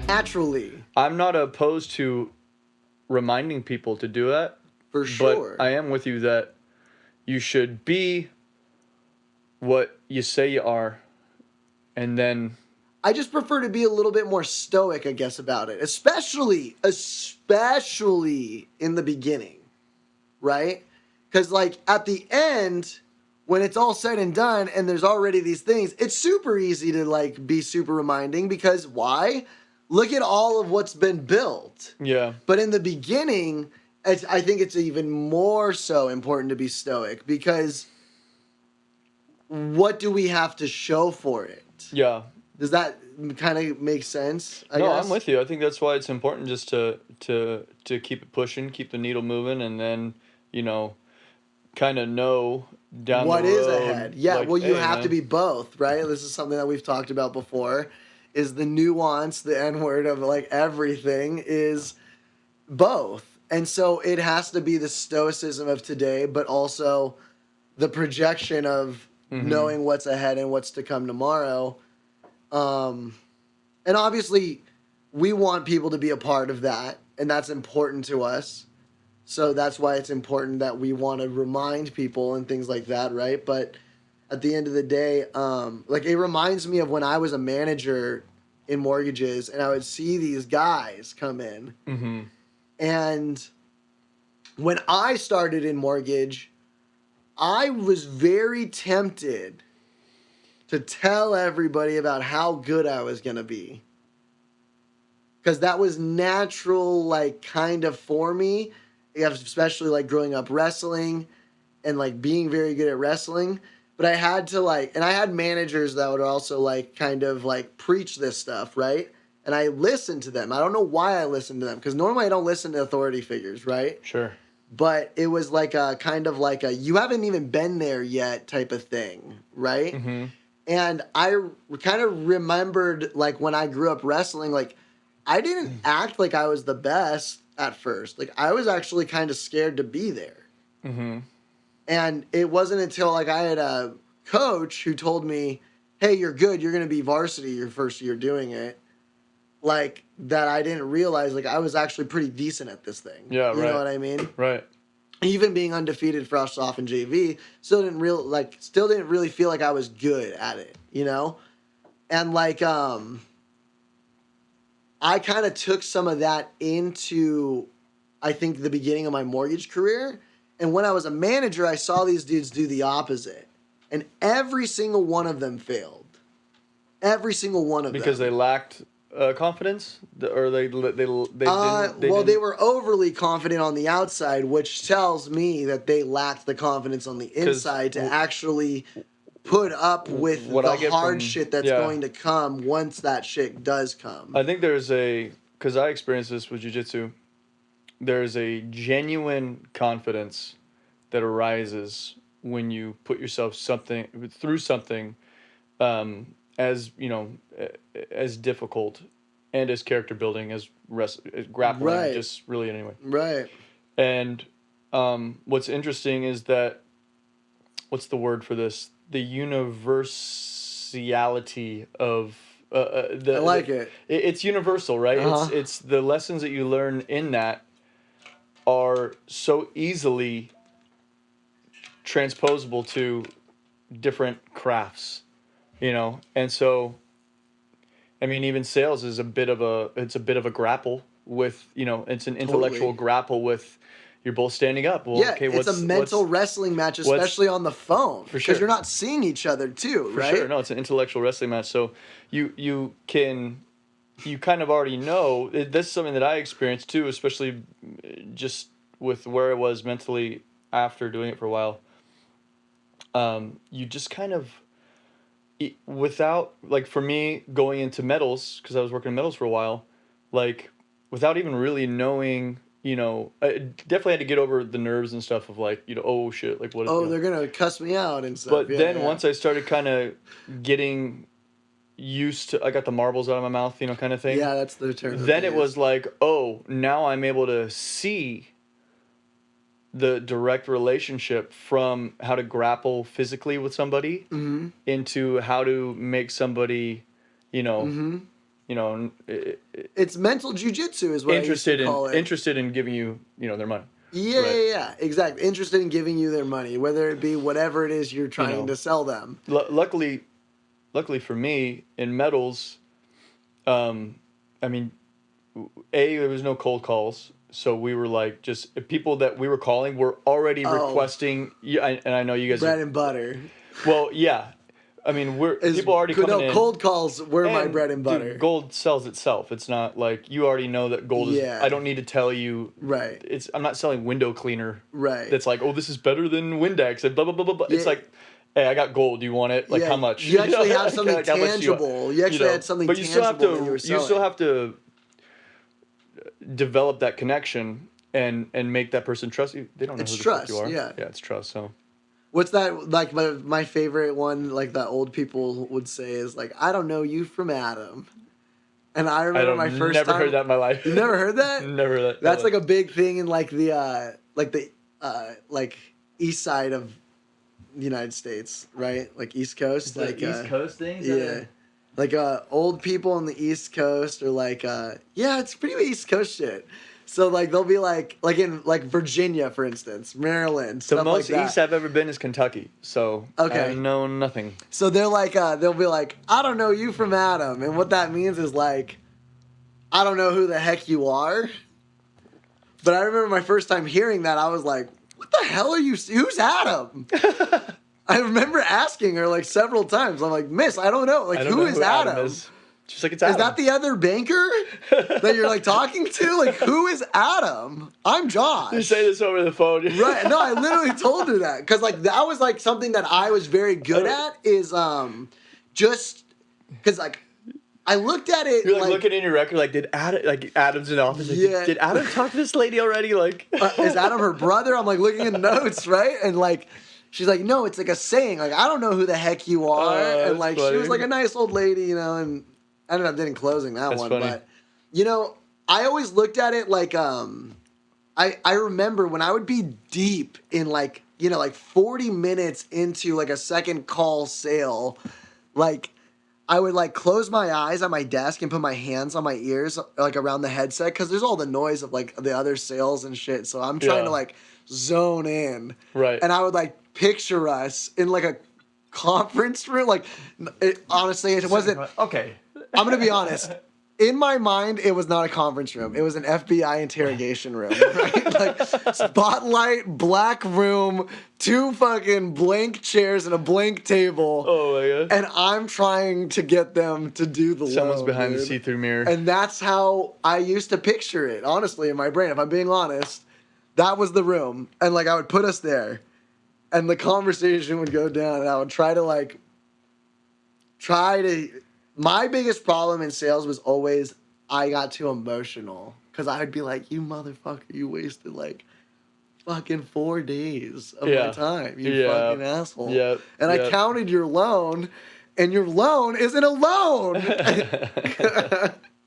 naturally. I'm not opposed to reminding people to do that. For sure. But I am with you that you should be what you say you are, and then... I just prefer to be a little bit more stoic, I guess, about it. Especially in the beginning, right? Because, like, at the end, when it's all said and done and there's already these things, it's super easy to, like, be super reminding because why? Look at all of what's been built. Yeah. But in the beginning, I think it's even more so important to be stoic because what do we have to show for it? Yeah. Does that kind of make sense? I guess? I'm with you. I think that's why it's important just to keep it pushing, keep the needle moving, and then, kind of know down what the road. What is ahead. Yeah, like, well, you hey, have man. to be both, right? This is something that we've talked about before, is the nuance, the N-word of, like, everything is both. And so it has to be the stoicism of today, but also the projection of knowing what's ahead and what's to come tomorrow. And obviously, we want people to be a part of that, and that's important to us. So that's why it's important that we want to remind people and things like that, right? But at the end of the day, like, it reminds me of when I was a manager in mortgages, and I would see these guys come in. Mm-hmm. And when I started in mortgage, I was very tempted to tell everybody about how good I was going to be. Because that was natural, like, kind of for me, especially, like, growing up wrestling and, like, being very good at wrestling. But I had to, like, and I had managers that would also, like, kind of, like, preach this stuff, right? And I listened to them. I don't know why I listened to them, because normally I don't listen to authority figures, right? Sure. But it was like a kind of like a you haven't even been there yet type of thing, right? Mm-hmm. And I kind of remembered, like, when I grew up wrestling, like, I didn't act like I was the best at first. Like, I was actually kind of scared to be there. Mm-hmm. And it wasn't until, like, I had a coach who told me, hey, you're good. You're going to be varsity your first year doing it. Like, that I didn't realize, like, I was actually pretty decent at this thing. Yeah, You know what I mean? Right. Even being undefeated fresh off in JV, still didn't really feel like I was good at it, you know? And, like, I kind of took some of that into, I think, the beginning of my mortgage career. And when I was a manager, I saw these dudes do the opposite. And every single one of them failed. Every single one of them. Because they lacked confidence? Or they didn't? They were overly confident on the outside, which tells me that they lacked the confidence on the inside to actually put up with the hard shit that's going to come once that shit does come. I think because I experienced this with jiu-jitsu, there's a genuine confidence that arises when you put yourself through something as difficult and as character building as grappling, just really anyway. Right. And what's interesting is that, what's the word for this? The universality of I like it. It's universal, right? Uh-huh. It's the lessons that you learn in that are so easily transposable to different crafts, and so, I mean, even sales is a bit of a grapple with, it's an intellectual grapple with, you're both standing up. Well, yeah, okay, it's a mental wrestling match, especially on the phone. For sure. Because you're not seeing each other too, right? For sure. No, it's an intellectual wrestling match. So you kind of already know. That's something that I experienced too, especially just with where I was mentally after doing it for a while. You just kind of, without, like, for me, going into metals, because I was working in metals for a while, like, without even really knowing, I definitely had to get over the nerves and stuff of, like, oh shit, like, what? They're gonna cuss me out and stuff. But then once I started kind of getting used to, I got the marbles out of my mouth, kind of thing. Yeah, that's the term. Then it was like, oh, now I'm able to see the direct relationship from how to grapple physically with somebody into how to make somebody, you know, it's mental jujitsu is what interested I used to call it. Interested in giving you, you know, their money. Yeah, Right. yeah, exactly. Interested in giving you their money, whether it be whatever it is you're trying to sell them. Luckily for me, in metals, I mean, there was no cold calls, so we were like just people that we were calling were already requesting. Yeah, and I know you guys bread and butter. Well, yeah. I mean, people already coming in. Cold calls were my bread and butter. Dude, gold sells itself. It's not like you already know that gold is. I don't need to tell you. Right. I'm not selling window cleaner. Right. That's like, oh, this is better than Windex and blah blah blah blah blah. Yeah. It's like, hey, I got gold. Do you want it? Like, how much? You actually have something tangible. You actually had something tangible. But you still have to develop that connection and make that person trust you. They don't know who the fuck you are. Yeah, it's trust. So. What's that, like, my favorite one, like, that old people would say is, like, I don't know you from Adam. And I remember my first time. Never heard that in my life. You never heard that? Never heard that. That's, like, a big thing in, like, the east side of the United States, right? Like, East Coast. Like, East Coast things? Yeah. Like, old people on the East Coast are, like, yeah, it's pretty East Coast shit. So, like, they'll be like in, like, Virginia, for instance, Maryland, stuff like that. The most east I've ever been is Kentucky, so I know nothing. So they're like, they'll be like, I don't know you from Adam. And what that means is, like, I don't know who the heck you are. But I remember my first time hearing that, I was like, what the hell are you, who's Adam? I remember asking her, like, several times. I'm like, miss, I don't know. Like, who is Adam? She's like, it's Adam. Is that the other banker that you're, like, talking to? Like, who is Adam? I'm Josh. You say this over the phone. Right. No, I literally told her that. Because, like, that was, like, something that I was very good at is just... Because, like, I looked at it... You're, like, looking in your record, like, Adam's in the office. Like, yeah. Did Adam talk to this lady already? Like... is Adam her brother? I'm, like, looking in notes, right? And, like... She's like, no, it's, like, a saying. Like, I don't know who the heck you are. And, like, funny. She was, like, a nice old lady, you know, and... I ended up getting closing that one, funny. But you know, I always looked at it like I remember when I would be deep in like, you know, like 40 minutes into like a second call sale, like I would like close my eyes at my desk and put my hands on my ears like around the headset because there's all the noise of like the other sales and shit. So I'm trying to like zone in. Right. And I would like picture us in like a conference room. Like honestly, it wasn't okay. I'm going to be honest. In my mind, it was not a conference room. It was an FBI interrogation room, right? Like, spotlight, black room, 2 fucking blank chairs and a blank table. Oh, my God. And I'm trying to get them to do the Someone's behind the see-through mirror. And that's how I used to picture it, honestly, in my brain. If I'm being honest, that was the room. And, like, I would put us there. And the conversation would go down. And I would try to... My biggest problem in sales was always I got too emotional because I would be like, you motherfucker, you wasted like fucking 4 days of my time, you fucking asshole. Yep. And I counted your loan, and your loan isn't a loan.